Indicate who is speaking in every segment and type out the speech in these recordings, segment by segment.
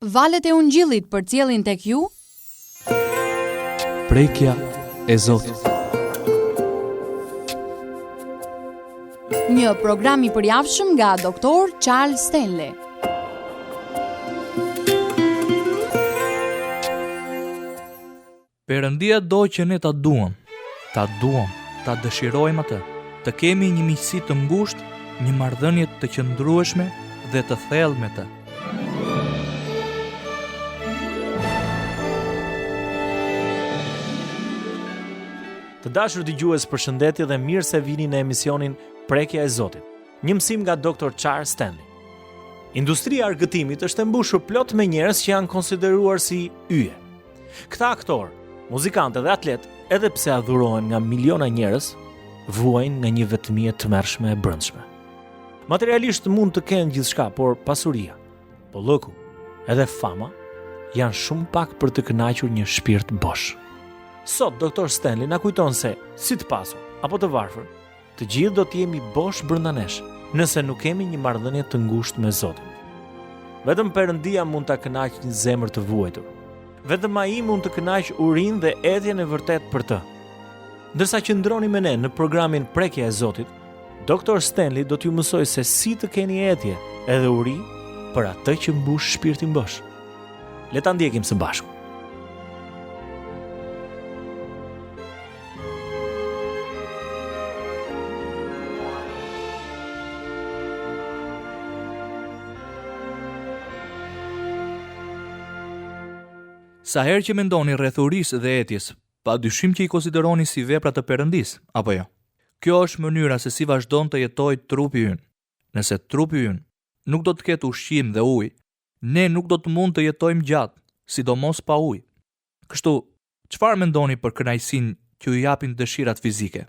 Speaker 1: Valët e Ungjillit përcjellin tek ju
Speaker 2: Prekja e Zotit.
Speaker 1: një program i përjavshëm nga Dr. Charles Stanley.
Speaker 2: Perëndia do që ne ta duam, ta dëshirojmë atë, të kemi një miqësi të ngushtë, një marrëdhënie të qëndrueshme dhe të thellë me të.
Speaker 3: Të dashur dëgjues, përshëndetje dhe mirë se vini në emisionin Prekja e Zotit, një mësim nga Dr. Charles Stanley. Industria e argëtimit është e mbushur plot me njerëz që janë konsideruar si yje. Këta aktor, muzikantë dhe atlet, edhe pse adhurohen nga miliona njerëz, vuajnë nga një vetmie të tmerrshme e brendshme. Materialisht mund të kenë gjithçka, por pasuria, polloku, edhe fama janë shumë pak për të kënaqur një shpirt bosh. Sot Dr. Stanley na kujton se, si të pasur apo të varfër, të gjithë do të jemi bosh brenda nesh, nëse nuk kemi një marrëdhënie të ngushtë me Zotin. Vetëm Perëndia mund ta kënaqë një zemër të vuajtur. Vetëm ai mund të kënaqë urinë dhe etjen e vërtet për të. Ndërsa qëndroni me ne në programin Prekja e Zotit, Dr. Stanley do t'ju mësoj se si të keni etje edhe uri për atë që mbush shpirtin bosh. Le ta ndjekim së bashku.
Speaker 2: Sa herë që mendoni rreth urisë dhe etjes, pa dyshim që i konsideroni si vepra të Perëndisë, apo jo? Kjo është mënyra se si vazhdon të jetojë trupi ynë. Nëse trupi ynë nuk do të ketë ushqim dhe ujë, ne nuk do të mund të jetojmë gjatë, sidomos pa ujë. Kështu, çfarë mendoni për kënaqësinë që ju japin dëshirat fizike?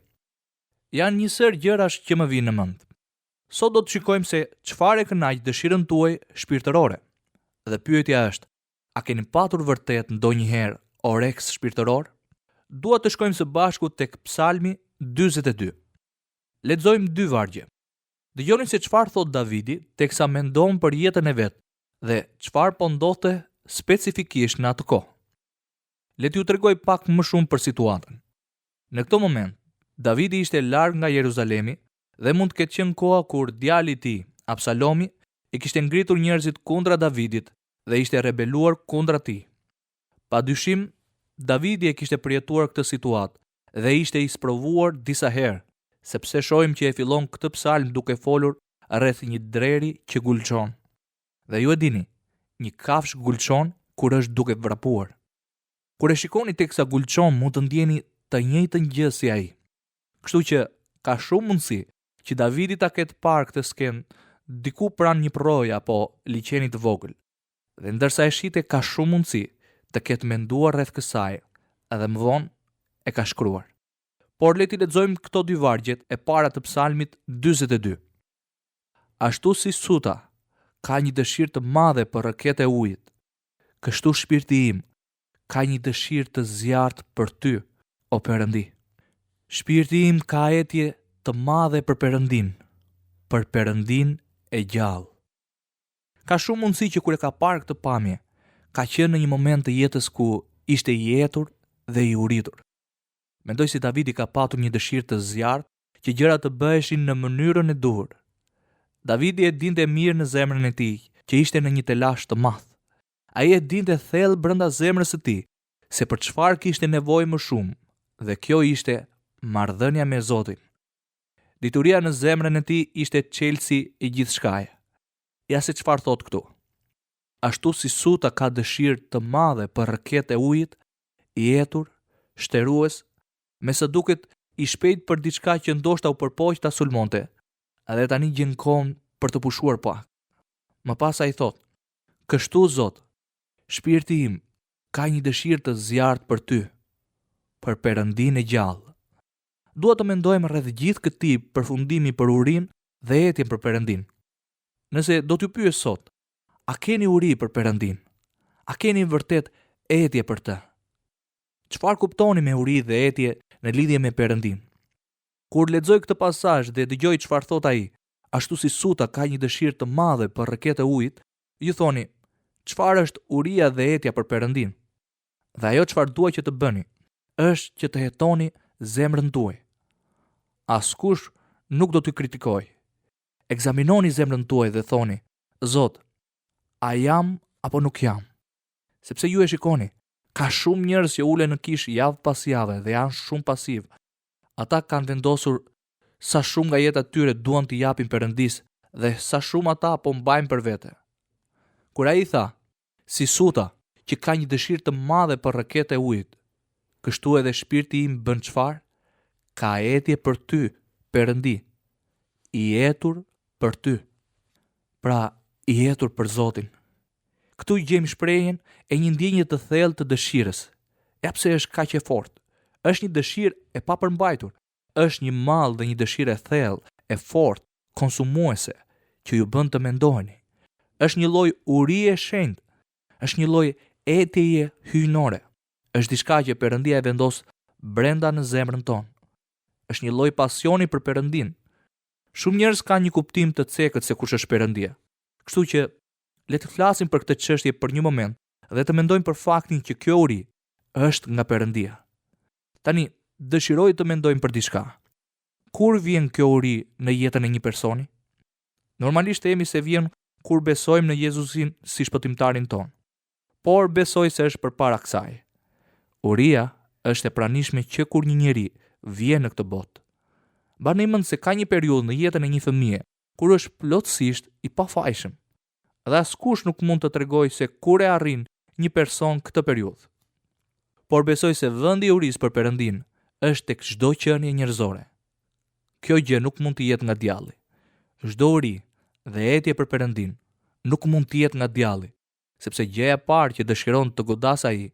Speaker 2: Janë një sër gjërash që më vinë në mend. Sot do të shikojmë se çfarë e kënaq dëshirën tuaj shpirtërore. Dhe pyetja është: a keni patur vërtet ndonjëherë oreks shpirtëror? Dua të shkojmë së bashku tek Psalmi 42. Lexojmë 2 vargje. Dëgjoni se çfarë thot Davidi teksa mendon për jetën e vet dhe çfarë po ndodhte specifikisht në atë kohë. Le t'ju tregoj pak më shumë për situatën. Në këtë moment, Davidi ishte larg nga Jeruzalemi dhe mund të ketë qenë koha kur djali i tij, Absalomi, i kishte ngritur njerëzit kundra Davidit dhe ishte rebeluar kundra tij. Pa dyshim, Davidi e kishte përjetuar këtë situatë dhe ishte i sprovuar disa herë, sepse shohim që e fillon këtë psalm duke folur rreth një dreri që gulçon. Dhe ju e dini, një kafsh gulçon kur është duke vrapuar. Kur e shikoni teksa gulçon, mund të ndjeni të njëjtën gjë si ai. Kështu që ka shumë mundësi që Davidi ta ketë parë këtë skenë diku pranë një proje apo liçeni të vogël. Dhe ndërsa e shite, ka shumë mundësi të ketë menduar rreth kësaj, edhe më vonë e ka shkruar. Por le t'i lexojmë këto 2 vargjet e para të Psalmit 42. Ashtu si suta ka një dëshirë të madhe për rrëket e ujit, kështu shpirti im ka një dëshirë të zjarrt për ty, o Perëndi. Shpirti im ka etje të madhe për Perëndin e gjallë. Ka shumë mundësi që kur e ka parë këtë pamje, ka qenë në një moment të jetës ku ishte i etur dhe i uritur. Mendoj si Davidi ka patur një dëshirë të zjarrt që gjërat të bëheshin në mënyrën e duhur. Davidi e dinte mirë në zemrën e tij që ishte në një telash të madh. Ai e dinte thellë brenda zemrës së tij se për çfarë kishte nevojë më shumë, dhe kjo ishte marrëdhënia me Zotin. Dituria në zemrën e tij ishte çelësi i gjithçkaje. Ja se çfarë thot këtu. Ashtu si suta ka dëshirë të madhe për rrëket e ujit, i etur, shterues, me së duket i shpejt për diçka që ndoshta u përpoq ta sulmonte, edhe tani gjen kohën për të pushuar pak. Më pas ai thot: kështu Zot, shpirti im ka një dëshirë të zjarrt për ty, për Perëndin e gjallë. Dua të mendojmë rreth gjithë këtij përfundimi për urinë dhe etjen për Perëndin. Nëse do t'ju pyes sot, a keni uri për Perëndin? A keni vërtet etje për të? Çfarë kuptoni me uri dhe etje në lidhje me Perëndin? Kur lexoj këtë pasazh dhe dëgjoj çfarë thot ai, ashtu si suta ka një dëshirë të madhe për rrëket e ujit, ju thoni, çfarë është uria dhe etja për Perëndin. Dhe ajo çfarë dua që të bëni, është që të hetoni zemrën tuaj. Askush nuk do t'ju kritikoj. Ekzaminoni zemrën tuaj dhe thoni: Zot, a jam apo nuk jam? Sepse ju e shikoni, ka shumë njerëz që ulen në kish javë pas jave dhe janë shumë pasiv. Ata kanë vendosur sa shumë nga jeta tyre duan t'i japin Perëndis dhe sa shumë ata po mbajnë për vete. Kur ai tha, si suta që ka një dëshirë të madhe për rreket e ujit, kështu edhe shpirti im bën çfarë? Ka etje për ty, Perëndi, i etur për ty. Pra, i etur për Zotin. Këtu i gjejmë shprehjen e një ndjenje të thellë të dëshirës. Ja pse është kaq e fortë. Është një dëshirë e papërmbajtur. Është një mall dhe një dëshirë e thellë, e fortë, konsumuese, që ju bën të mendoni. Është një lloj urie e shenjtë. Është një lloj etjeje hyjnore. Është diçka që Perëndia e vendos brenda në zemrën tonë. Është një lloj pasioni për Perëndin. Shumë njerëz kanë një kuptim të cekët se kush është Perëndia. Kështu që le të flasim për këtë çështje për një moment dhe të mendojmë për faktin që kjo uri është nga Perëndia. Tani, dëshiroj të mendojmë për diçka. Kur vjen kjo uri në jetën e një personi? Normalisht themi se vjen kur besojmë në Jezusin si shpëtimtarin ton. Por besoj se është përpara kësaj. Uria është e pranishme që kur një njeri vjen në këtë botë. Bani mend se ka një periudhë në jetën e një fëmie kur është plotësisht i pafajshëm. Dhe askush nuk mund të tregojë se kur e arrin një person këtë periudhë. Por besoj se vendi i urisë për Perëndin është tek çdo qenie njerëzore. Kjo gjë nuk mund të jetë nga djalli. Çdo uri dhe etje për Perëndin nuk mund të jetë nga djalli, sepse gjëja e parë që dëshiron të godasë ai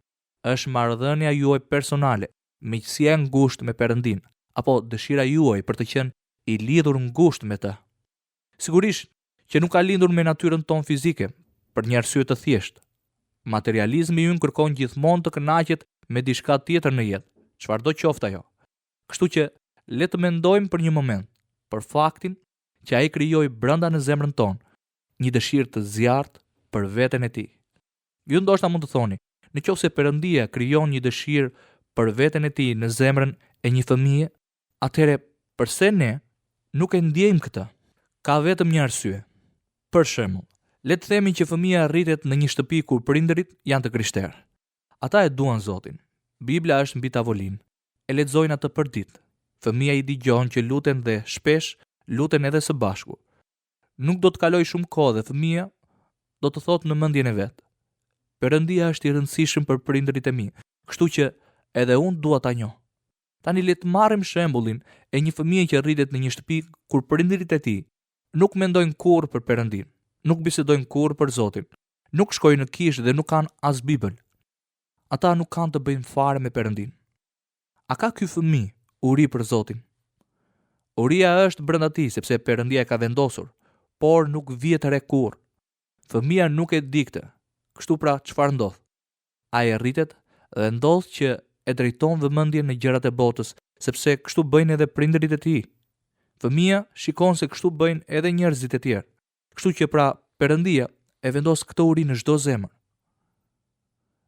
Speaker 2: është marrëdhënia juaj personale, miqësia e ngushtë me Perëndin, apo dëshira juaj për të qenë i lidhur ngushtë me të. Sigurisht që nuk ka lindur me natyrën tonë fizike, për një arsye të thjeshtë. Materializmi ynë kërkon gjithmonë të kënaqet me diçka tjetër në jetë, çfarëdo qoftë ajo. Kështu që le të mendojmë për një moment për faktin që ai krijoi brenda në zemrën tonë një dëshirë të zjarrt për veten e tij. Ju ndoshta mund të thoni, nëse Perëndia krijon një dëshirë për veten e tij në zemrën e një fëmie, atëherë pse ne nuk e ndjejmë këtë? Ka vetëm një arsye. Për shembull, le të themi që fëmia rritet në një shtëpi kur prindërit janë të krishterë. Ata e duan Zotin. Bibla është mbi tavolinë. E lexojnë atë përditë. Fëmia i dëgjon që luten dhe shpesh luten edhe së bashku. Nuk do të kaloj shumë kohë dhe fëmia do të thotë në mendjen e vet: Perëndia është i rëndësishëm për prindërit e mi, kështu që edhe unë dua ta njoh. Tani le të marrim shembullin e një fëmie që rritet në një shtëpi kur prindërit e tij nuk mendojnë kurrë për Perëndin, nuk bisedojnë kurrë për Zotin, nuk shkojnë në kishë dhe nuk kanë as Bibël. Ata nuk kanë të bëjnë fare me Perëndin. A ka ky fëmijë uri për Zotin? Uria është brenda tij sepse Perëndia e ka vendosur, por nuk vije të re kurrë. Fëmia nuk e di këtë. Kështu pra çfarë ndodh? Ai rritet dhe ndodh që e drejton vëmendjen në gjërat e botës, sepse kështu bëjnë edhe prindërit e tij. Fëmia shikon se kështu bëjnë edhe njerëzit e tjerë. Kështu që pra Perëndia e vendos këtë uri në çdo zemër.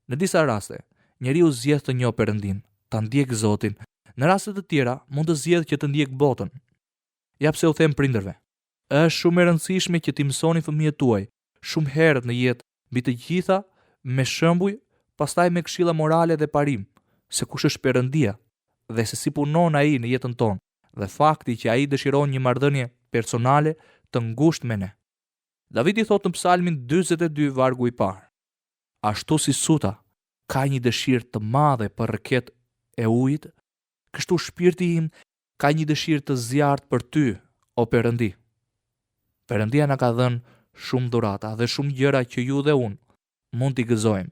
Speaker 2: Në disa raste, njeriu zgjedh të njohë Perëndin, ta ndjek Zotin. Në raste të tjera, mund të zgjedhë që të ndjek botën. Ja pse u them prindërve, është shumë e rëndësishme që t'i mësoni fëmijët tuaj shumë herët në jetë, mbi të gjitha me shembuj, pastaj me këshilla morale dhe parim, se kush është Perëndia dhe se si punon ai në jetën tonë, dhe fakti që ai dëshiron një marrëdhënie personale të ngushtë me ne. Davidi thot në Psalmin 42 vargu i parë: Ashtu si suta ka një dëshirë të madhe për rreket e ujit, kështu shpirti im ka një dëshirë të zjarrt për ty, o Perëndi. Perëndia na ka dhënë shumë dhurata dhe shumë gjëra që ju dhe unë mund t'i gëzojmë.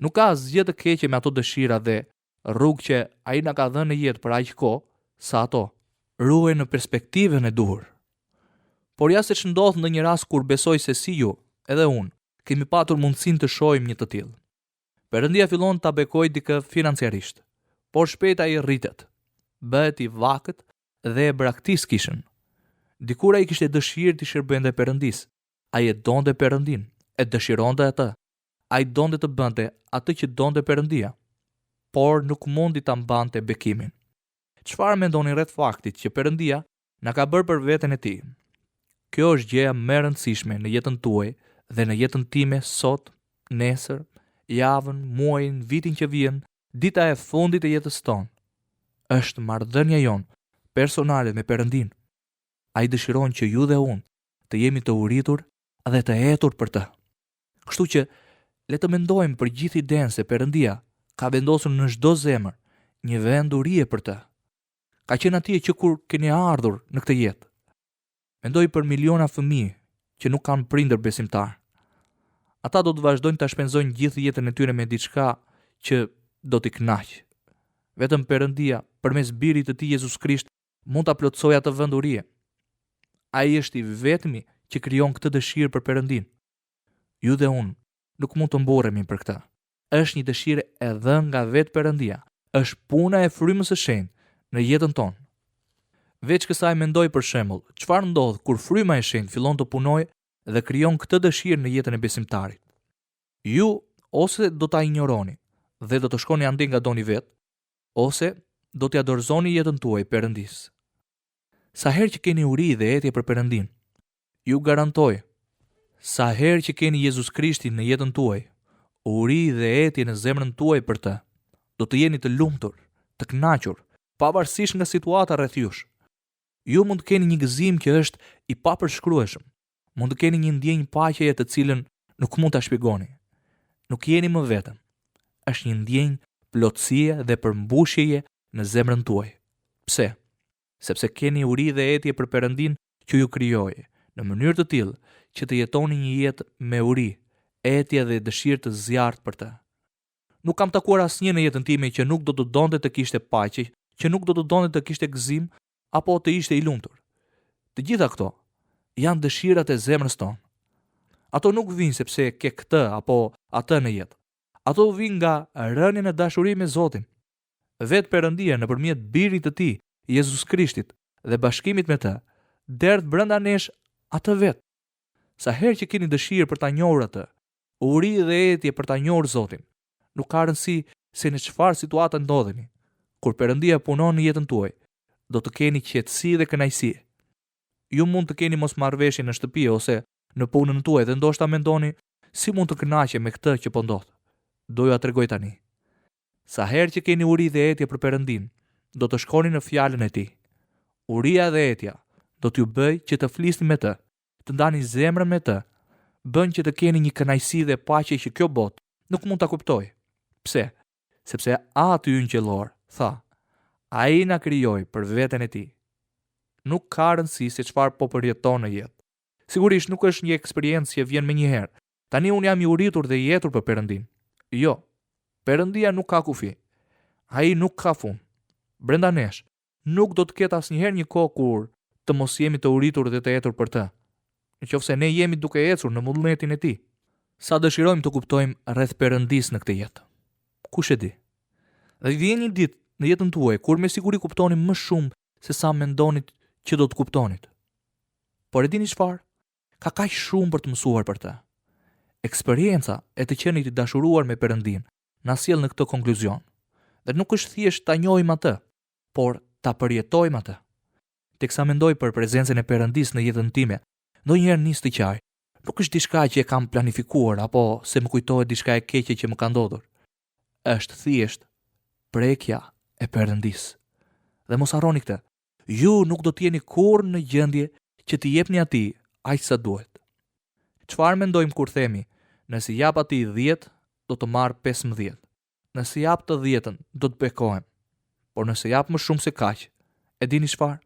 Speaker 2: Nuk ka asgjë të keqe me ato dëshira dhe rrugë që ai na ka dhënë në jetë për aq kohë sa ato. Ruaj në perspektivën e duhur. Por ja se ç'ndodh në një rast kur besoj se si ju, edhe unë, kemi patur mundësinë të shohim një të tillë. Perëndia fillon ta bekojë dikë financiarisht, por shpejt ai rritet, bëhet i vakët dhe e braktis kishën. Dikur ai kishte dëshirë të shërbente Perëndis. Ai e donte Perëndin, e dëshironte atë. Ai donte të bënte atë që donte Perëndia, por nuk mundi ta mbante bekimin. Çfarë mendoni rreth faktit që Perëndia na ka bërë për veten e tij? Kjo është gjëja më e rëndësishme në jetën tuaj dhe në jetën time sot, nesër, javën, muajin, vitin që vjen, dita e fundit e jetës tonë. Është marrëdhënia jonë personale me Perëndin. Ai dëshiron që ju dhe unë të jemi të uritur dhe të etur për të. Kështu që le të mendojmë për gjithë idenë se Perëndia ka vendosur në çdo zemër një vend urie për të. Ka qenë atje që kur keni ardhur në këtë jetë. Mendoj për miliona fëmijë që nuk kanë prindër besimtar. Ata do të vazhdojnë ta shpenzojnë gjithë jetën e tyre me diçka që do t'i kënaqë. Vetëm Perëndia, përmes Birit të Tij Jezus Krisht, mund ta plotësojë atë vend urie. Ai është i vetmi që krijon këtë dëshirë për Perëndin. Ju dhe unë nuk mund të mburremi për këtë. Është një dëshirë e dhënë nga vetë Perëndia. Është puna e frymës së shenjtë në jetën tonë. Veç kësaj mendoj për shembull, çfarë ndodh kur fryma e shenjtë fillon të punojë dhe krijon këtë dëshirë në jetën e besimtarit. Ju ose do ta injoroni dhe do të shkoni ande nga doni vet, ose do t'ia dorëzoni jetën tuaj Perëndis. Sa herë që keni uri dhe etje për Perëndin, ju garantoj, sa herë që keni Jezus Krishtin në jetën tuaj, uri dhe etje në zemrën tuaj për të, do të jeni të lumtur, të kënaqur, pavarësisht nga situata rreth jush. Ju mund të keni një gëzim që është i papërshkrueshëm. Mund të keni një ndjenjë paqeje të cilën nuk mund ta shpjegoni. Nuk jeni më vetëm. Është një ndjenjë plotësie dhe përmbushjeje në zemrën tuaj. Pse? Sepse keni uri dhe etje për Perëndin që ju krijoi, në mënyrë të tillë që të jetoni një jetë me uri, etje dhe dëshirë të zjarrt për të. Nuk kam takuar asnjë në jetën time që nuk do të donte të kishte paqe, që nuk do të donte të kishte gëzim apo të ishte i lumtur. Të gjitha këto janë dëshirat e zemrës tonë. Ato nuk vinë sepse ke këtë apo atë në jetë. Ato vinë nga rënia në dashuri me Zotin. Vetë Perëndia nëpërmjet Birit të Tij, Jezus Krishtit, dhe bashkimit me të, derdh brenda nesh atë vetë. Sa herë që keni dëshirë për ta njohur atë, uri dhe etje për ta njohur Zotin, nuk ka rëndësi se në çfarë situata ndodheni. Kur Perëndia punon në jetën tuaj, do të keni qetësi dhe kënaqësi. Ju mund të keni mosmarrveshje në shtëpi ose në punën tuaj dhe ndoshta mendoni si mund të kënaqem me këtë që po ndodh. Do ju a tregoj tani. Sa herë që keni uri dhe etje për Perëndin, do të shkoni në fjalën e Tij. Uria dhe etja do t'ju bëj që të flisni me të, të ndani zemrën me të, bën që të keni një kënaqësi dhe paqe që kjo botë nuk mund ta kuptojë. Pse? Sepse Aty ynë tha, ai na krijoi për veten e Tij. Nuk ka rëndësi se çfarë po përjeton në jetë. Sigurisht nuk është një eksperiencë që vjen menjëherë. Tani unë jam i uritur dhe i jetur për Perëndin. Jo, Perëndia nuk ka kufi. Ai nuk ka fund. Brenda nesh nuk do të ketë asnjëherë një kohë kur të mos jemi të uritur dhe të etur për të. Nëse ne jemi duke ecur në vullnetin e Tij. Sa dëshirojmë të kuptojmë rreth Perëndis në këtë jetë. Kush e di? Dhe vjen një ditë në jetën tuaj kur me siguri kuptoni më shumë se sa mendonit që do të kuptonit. Por e dini çfarë? Ka kaq shumë për të mësuar për të. Eksperienca e të qenit i dashuruar me Perëndin na sjell në këtë konkluzion. Dhe nuk është thjesht ta njohim atë, por ta përjetojmë atë. Teksa mendoj për prezencën e Perëndis në jetën time, ndonjëherë nis të qaj. Nuk është diçka që e kam planifikuar apo se më kujtohet diçka e keqe që më ka ndodhur. Është thjesht prekja e Perëndis. Dhe mos harroni këtë. Ju nuk do të jeni kurrë në gjendje që t'i jepni atij aq sa duhet. Çfarë mendojmë kur themi, nëse jap atij 10, do të marr 15. Nëse jap të 10-ën, do të bekohem. Por nëse jap më shumë se kaq, e dini çfarë?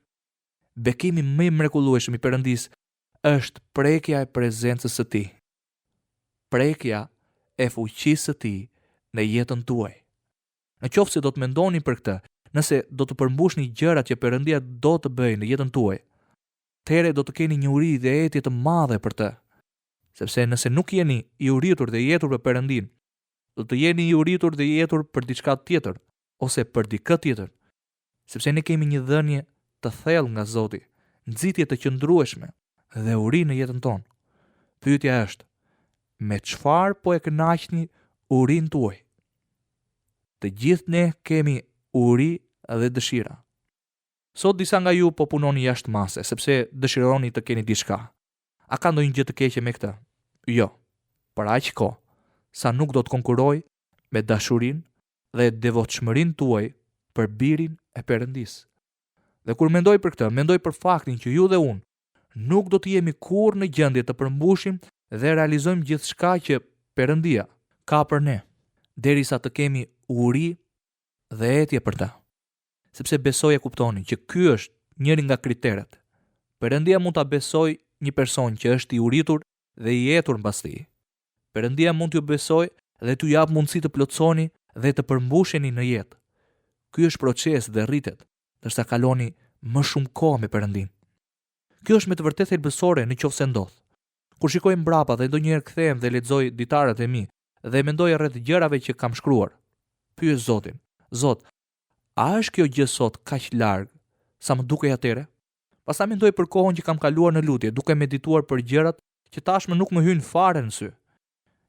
Speaker 2: Bekimi më i mrekullueshëm i Perëndis është prekja e prezencës së Tij. Prekja e fuqisë së Tij në jetën tuaj. Në qoftë se do të mendoni për këtë, nëse do të përmbushni gjërat që Perëndia do të bëjë në jetën tuaj, atëherë do të keni një uri dhe etje të madhe për të. Sepse nëse nuk jeni i uritur dhe i jetur për Perëndin, do të jeni i uritur dhe i jetur për diçka tjetër ose për dikë tjetër. Sepse ne kemi një dhënie të thellë nga Zoti, nxitje të qëndrueshme dhe uri në jetën tonë. Pyetja është, me çfarë po e kënaqni urinë tuaj. Të gjithë ne kemi uri dhe dëshira. Sot disa nga ju po punoni jashtë mase, sepse dëshironi të keni diçka. A ka ndonjë gjë të keqe me këtë? Jo. Për aq kohë sa nuk do të konkuroj me dashurinë dhe devotshmërinë tuaj për birin e Perëndisë. Dhe kur mendoj për këtë, mendoj për faktin që ju dhe unë nuk do të jemi kurrë në gjendje të përmbushim dhe realizojmë gjithçka që Perëndia ka për ne, derisa të kemi uri dhe etje për ta. Sepse besoj e kuptoni që ky është njëri nga kriteret. Perëndia mund ta besoj një person që është i uritur dhe i etur mbas tij. Perëndia mund t'ju besoj dhe t'ju jap mundësi të plotsoni dhe të përmbusheni në jetë. Ky është proces dhe rritet, ndërsa kaloni më shumë kohë me Perëndin. Kjo është me të vërtetë helbësore nëse ndodh. Kur shikoj mbrapa dhe ndonjëherë kthehem dhe lexoj ditarët e mi dhe mendoj rreth gjërave që kam shkruar, pyes Zotin: Zot, a është kjo gjë sot kaq larg sa më dukej atëre? Pastaj mendoj për kohën që kam kaluar në lutje, duke medituar për gjërat që tashmë nuk më hyjnë fare në sy.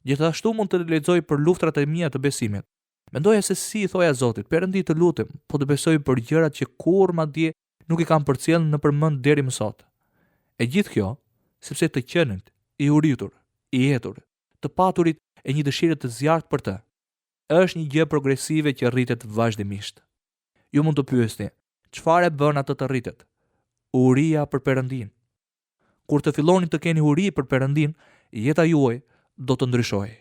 Speaker 2: Gjithashtu mund të lexoj për luftrat e mia të besimit. Mendoja se si i thoja Zotit: Perëndi, të lutem, po të besoj për gjërat që kurrë madje nuk i kam përcjellë në përmend deri më sot. E gjithë kjo, sepse të qenit, i uritur, i etur, të paturit e një dëshire të zjarrt për të, është një gjë progresive që rritet vazhdimisht. Ju mund të pyesni, çfarë bën atë të rritet? Uria për Perëndin. Kur të filloni të keni uri për Perëndin, jeta juaj do të ndryshojë.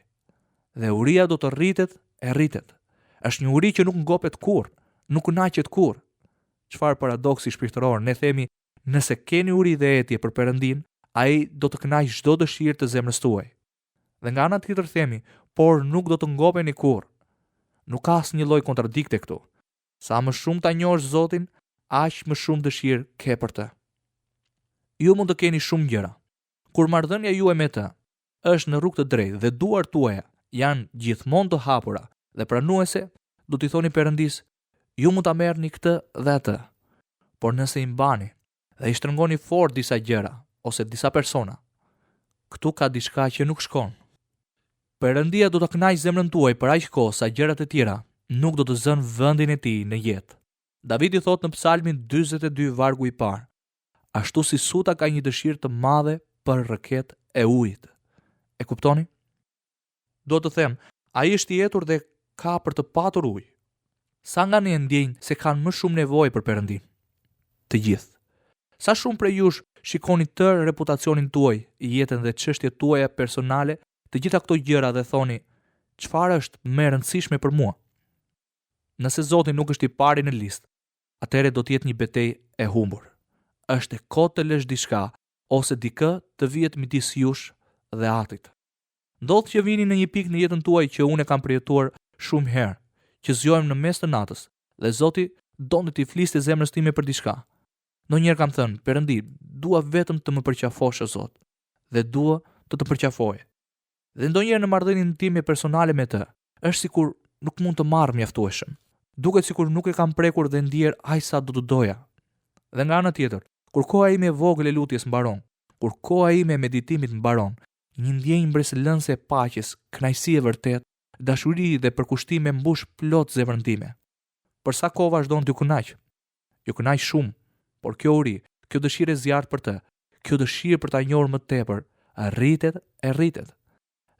Speaker 2: Dhe uria do të rritet e rritet. Është një uri që nuk ngopet kurrë, nuk kënaqet kurrë. Çfarë paradoksi shpirtëror, ne themi, nëse keni uri dhe etje për Perëndin, ai do të kënaqë çdo dëshirë të zemrës tuaj. Dhe nga ana tjetër themi, por nuk do të ngopeni kurrë. Nuk ka asnjë lloj kontradikte këtu. Sa më shumë ta njohësh Zotin, aq më shumë dëshirë ke për të. Ju mund të keni shumë gjëra. Kur marrëdhënia juaj me të është në rrugë të drejtë dhe duart tuaja janë gjithmonë të hapura dhe pranuese, do t'i thoni Perëndis: ju mund ta merrni këtë dhe atë. Por nëse i mbani dhe i shtrëngoni fort disa gjëra ose disa persona, këtu ka diçka që nuk shkon. Perëndia do ta kënaqë zemrën tuaj për aq kohë sa gjërat e tjera nuk do të zënë vendin e tij në jetë. Davidi thot në Psalmin 42 vargu i parë: ashtu si suta ka një dëshirë të madhe për rrëket e ujit. E kuptoni? Do të them, ai është i etur dhe ka për të patur ujë. Sa nga ne ndjejnë se kanë më shumë nevojë për Perëndin? Të gjithë. Sa shumë prej jush shikoni tërë reputacionin tuaj, jetën dhe çështjet tuaja personale, të gjitha këto gjëra dhe thoni: çfarë është më e rëndësishme për mua? Nëse Zoti nuk është i pari në listë, atëherë do të jetë një betejë e humbur. Është e kohë të lësh diçka ose dikë të vihet midis jush dhe Atit. Ndodh që vini në një pikë në jetën tuaj që unë e kam përjetuar shumë herë, që zgjohem në mes të natës dhe Zoti donte t'i fliste zemrës time për diçka. Ndonjëherë kam thënë: Perëndi, dua vetëm të më përqafosh o Zot, dhe dua të përqafoje. Dhe ndonjëherë në marrëdhënien time personale me të, është sikur nuk mund të marr mjaftueshëm. Duket sikur nuk e kam prekur dhe ndier aq sa do të doja. Dhe nga ana tjetër, kur koha ime e vogël e lutjes mbaron, kur koha ime e meditimit mbaron, një ndjenjë mbreslënse e paqes, kënaqësi e vërtet, dashuri dhe përkushtime mbush plot zemrën time. Për sa kohë vazhdon t'ju kënaq? Ju kënaq shumë, por kjo uri, kjo dëshirë e zjarrt për të, kjo dëshirë për ta njohur më tepër, rritet e rritet.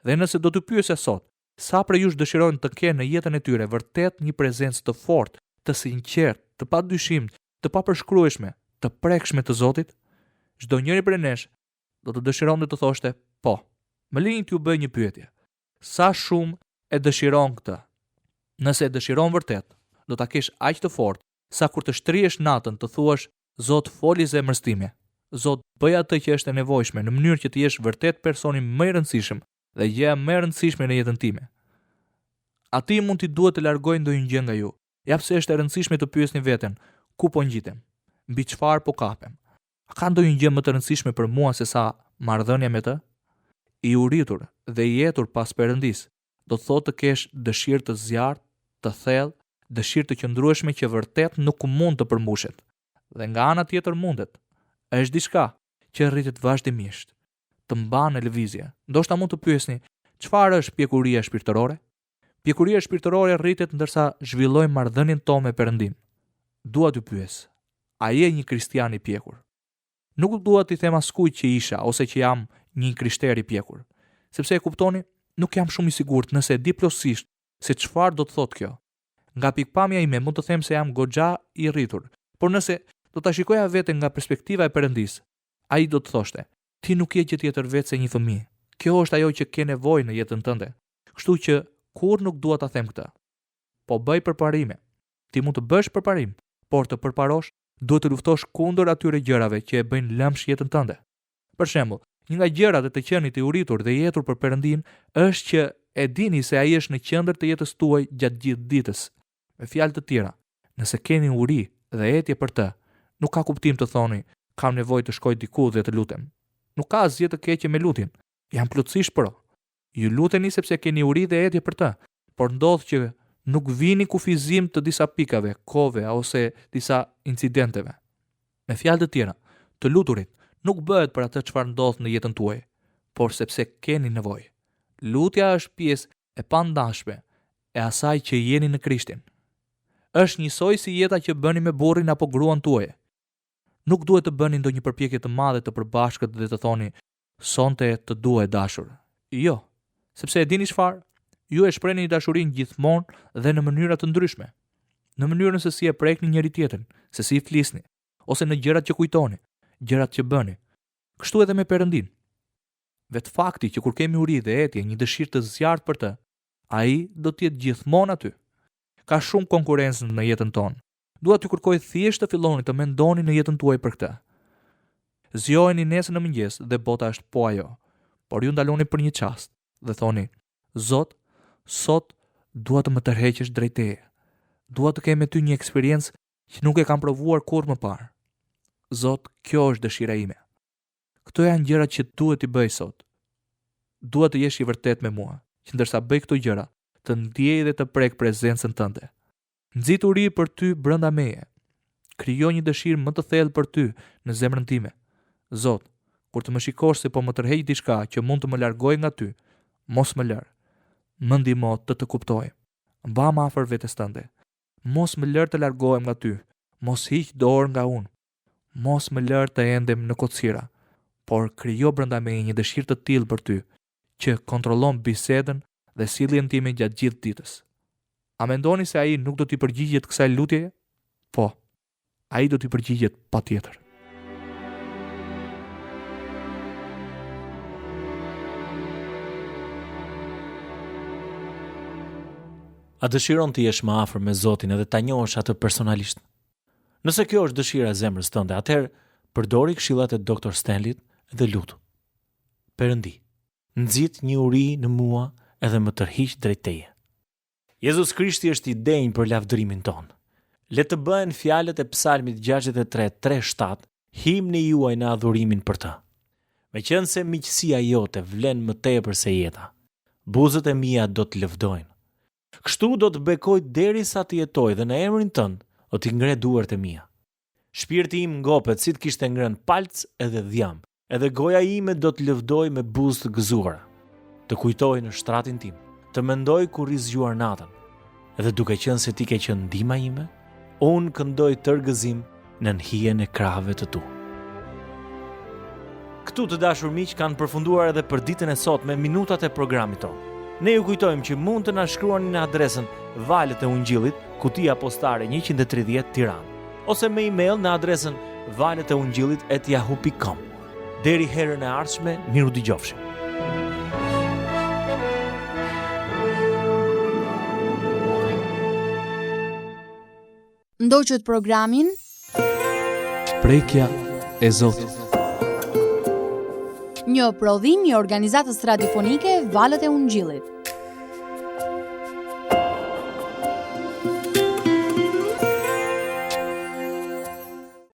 Speaker 2: Dhe nëse do të pyesja sot, sa prej jush dëshirojnë të kenë në jetën e tyre vërtet një prezencë të fortë, të sinqertë, të padyshim, të papërshkrueshme, të prekshme të Zotit, çdo njeri prej nesh do të dëshironte të thoshte: po. Më lini t'ju bëj një pyetje. Sa shumë e dëshiron këtë? Nëse e dëshiron vërtet, do ta kesh aq të fortë sa kur të shtrihesh natën të thuash: Zot, foli zemrës time. Zot, bëj atë që është e nevojshme në mënyrë që të jesh vërtet personi më i rëndësishëm dhe gjëja më e rëndësishme në jetën time. Ati mund t'i duhet të largojë ndonjë gjë nga ju. Ja pse është e rëndësishme të pyesni veten: ku po ngjitem? Mbi çfarë po kapem? A ka ndonjë gjë më të rëndësishme për mua se sa marrëdhënia me të? I uritur dhe i etur pas Perëndis do të thotë të kesh dëshirë të zjarrt, të thellë, dëshirë të qëndrueshme që vërtet nuk mund të përmbushet. Dhe nga ana tjetër mundet. Është diçka që rritet vazhdimisht, të mban në lëvizje. Ndoshta mund të pyesni: Çfarë është pjekuria shpirtërore? Pjekuria shpirtërore rritet ndërsa zhvillojmë marrëdhënien tonë me Perëndin. Dua t'ju pyes, a je një kristian i pjekur? Nuk dua t'i them askujt që isha ose që jam një krishter i pjekur, sepse e kuptoni, nuk jam shumë i sigurt nëse di plotësisht se çfarë do të thotë kjo. Nga pikpamja ime mund të them se jam goxha i rritur, por nëse do ta shikoja veten nga perspektiva e Perëndis, ai do të thoshte: ti nuk je gjë tjetër vetë se një fëmijë. Kjo është ajo që ke nevojë në jetën tënde. Kështu që kur nuk dua ta them këtë. Po bëj përparime. Ti mund të bësh përparim, por të përparosh duhet të luftosh kundër atyre gjërave që e bëjnë lëmsh jetën tënde. Për shembull, një nga gjërat e të qenit i uritur dhe i jetur për Perëndin është që e dini se ai është në qendër të jetës tuaj gjatë gjithë ditës. Me fjalë të tjera, nëse keni uri dhe etje për të, nuk ka kuptim të thoni: kam nevojë të shkoj diku dhe të lutem. Nuk ka asgjë të keqe me lutjen. Jam plotësisht pro. Ju luteni sepse keni uri dhe etje për të, por ndodh që nuk vini kufizim të disa pikave, kove ose disa incidenteve. Me fjalë të tjera, të luturit nuk bëhet për atë çfarë ndodh në jetën tuaj, por sepse keni nevojë. Lutja është pjesë e pandashme e asaj që jeni në Krishtin. Është njësoj si jeta që bëni me burrin apo gruan tuaj. Nuk duhet të bëni ndonjë përpjekje të madhe të përbashkët dhe të thoni: sonte të dua e dashur. Jo, sepse e dini çfarë? Ju e shprehni dashurinë gjithmonë dhe në mënyra të ndryshme. Në mënyrën se si e prekni njëri tjetrin, se si flisni, ose në gjërat që kujtoni, gjërat që bëni. Kështu edhe me Perëndin. Vetë fakti që kur kemi uri dhe etje, një dëshirë të zjarrt për të, ai do të jetë gjithmonë aty. Ka shumë konkurrencë në jetën tonë. Dua t'ju kërkoj thjesht të filloni të mendoni në jetën tuaj për këtë. Zgjoheni nesër në mëngjes dhe bota është po ajo, por ju ndaloni për një çast dhe thoni: Zot, sot dua të më tërheqësh drejt teje. Dua të kem me ty një eksperiencë që nuk e kam provuar kurrë më parë. Zot, kjo është dëshira ime. Këto janë gjërat që duhet t'i bëj sot. Dua të jesh i vërtet me mua, që ndërsa bëj këto gjëra, të ndjej dhe të prek prezencën tënde. Nxit uri për ty brenda meje. Krijo një dëshirë më të thellë për ty në zemrën time. Zot, kur të më shikosh se po më tërheq diçka që mund të më largojë nga ty, mos më lër. Më ndihmo të kuptoj. Mba më afër vetes tënde. Mos më lër të largohem nga ty. Mos hiq dorë nga unë. Mos më lër të endem në kocira, por krijo brenda meje një dëshirë të tillë për ty, që kontrollon bisedën dhe sjelljen time gjatë gjithë ditës. A mendoni se ai nuk do t'i përgjigjet kësaj lutjeje? Po, ai do t'i përgjigjet patjetër.
Speaker 3: A dëshiron të jesh më afër me Zotin edhe ta njohësh atë personalisht? Nëse kjo është dëshira e zemrës tënde, atëherë përdori këshillat e Dr. Stanleyt dhe lutu. Perëndi, nxit një uri në mua edhe më tërhiq drejt teje. Jezus Krishti është i denjë për lavdërimin ton. Le të bëhen fjalët e Psalmit 63:3-7, himni juaj në adhurimin për të. Meqense miqësia jote vlen më tepër se jeta, buzët e mia do të lëvdojnë. Kështu do të bekoj derisa të jetoj dhe në emrin tënd do t'i ngre duart e mia. Shpirti im ngopet si të kishte ngrënë palc edhe dhjam, edhe goja ime do të lëvdoj me buzë të gëzuara. Të kujtoj në shtratin tim, të mendoj kur i zgjuar natën, edhe duke qenë se ti ke qenë ndihma ime, unë këndoj tërgëzim në hijen e krahëve të tu. Këtu të dashur miq kanë përfunduar edhe për ditën e sotme minutat e programit tonë. Ne ju kujtojmë që mund të na shkruani në adresën Valët e Ungjillit, kutia postare 130 Tiranë, ose me email në adresën valetëungjillit@yahoo.com. Deri herën e ardhshme, miru dëgjofshim.
Speaker 1: Ndoqët programin
Speaker 2: Prekja e Zotit.
Speaker 1: një prodhim i organizatës radiofonike Valët e Ungjillit.